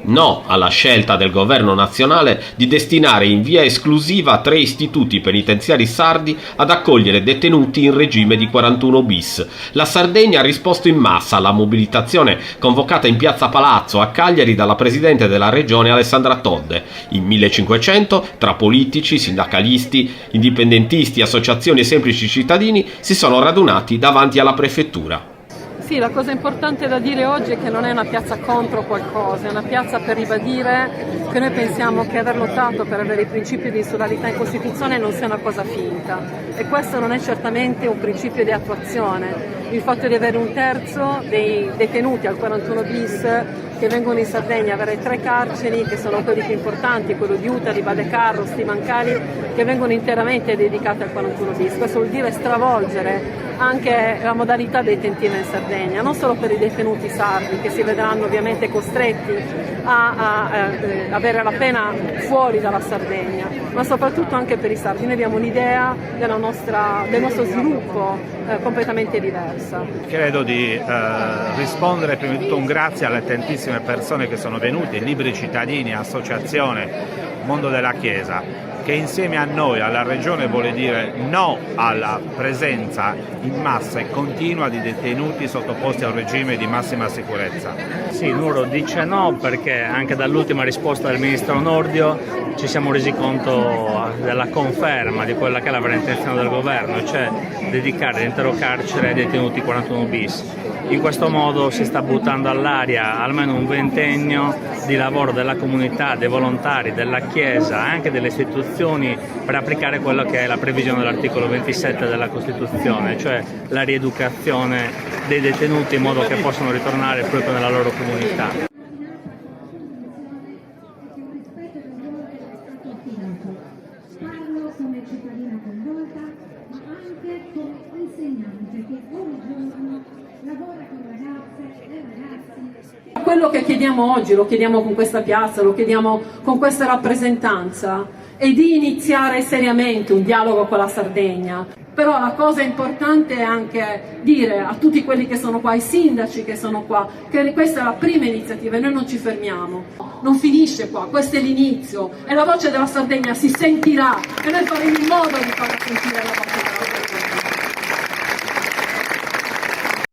No alla scelta del governo nazionale di destinare in via esclusiva 3 istituti penitenziari sardi ad accogliere detenuti in regime di 41 bis. La Sardegna ha risposto in massa alla mobilitazione convocata in piazza Palazzo a Cagliari dalla presidente della regione Alessandra Todde. In 1500, tra politici, sindacalisti, indipendentisti, associazioni e semplici cittadini, si sono radunati davanti alla prefettura. Sì, la cosa importante da dire oggi è che non è una piazza contro qualcosa, è una piazza per ribadire che noi pensiamo che aver lottato per avere i principi di insularità in Costituzione non sia una cosa finta, e questo non è certamente un principio di attuazione. Il fatto di avere un terzo dei detenuti al 41 bis che vengono in Sardegna, avere 3 carceri che sono quelli più importanti, quello di Utari, Vadecarro, Stimancali, che vengono interamente dedicate al 41 bis. Questo vuol dire stravolgere anche la modalità detentiva in Sardegna, non solo per i detenuti sardi che si vedranno ovviamente costretti a avere la pena fuori dalla Sardegna, ma soprattutto anche per i sardi. Noi abbiamo un'idea del nostro sviluppo completamente diversa. Credo di rispondere prima di tutto un grazie alle tantissime persone che sono venute, liberi cittadini, associazione, mondo della Chiesa, che insieme a noi, alla Regione, vuole dire no alla presenza in massa e continua di detenuti sottoposti a un regime di massima sicurezza. Sì, Nuoro dice no perché anche dall'ultima risposta del Ministro Nordio ci siamo resi conto della conferma di quella che è la vera intenzione del Governo, cioè dedicare l'intero carcere ai detenuti 41 bis. In questo modo si sta buttando all'aria almeno un ventennio di lavoro della comunità, dei volontari, della Chiesa, anche delle istituzioni, per applicare quello che è la previsione dell'articolo 27 della Costituzione, cioè la rieducazione dei detenuti in modo che possano ritornare proprio nella loro comunità. Parlo come cittadina coinvolta, ma anche come insegnante che ogni giorno lavora con ragazze e ragazzi. Quello che chiediamo oggi, lo chiediamo con questa piazza, lo chiediamo con questa rappresentanza, è di iniziare seriamente un dialogo con la Sardegna. Però la cosa importante è anche dire a tutti quelli che sono qua, ai sindaci che sono qua, che questa è la prima iniziativa e noi non ci fermiamo. Non finisce qua, questo è l'inizio e la voce della Sardegna si sentirà e noi faremo in modo di farla sentire la voce della Sardegna.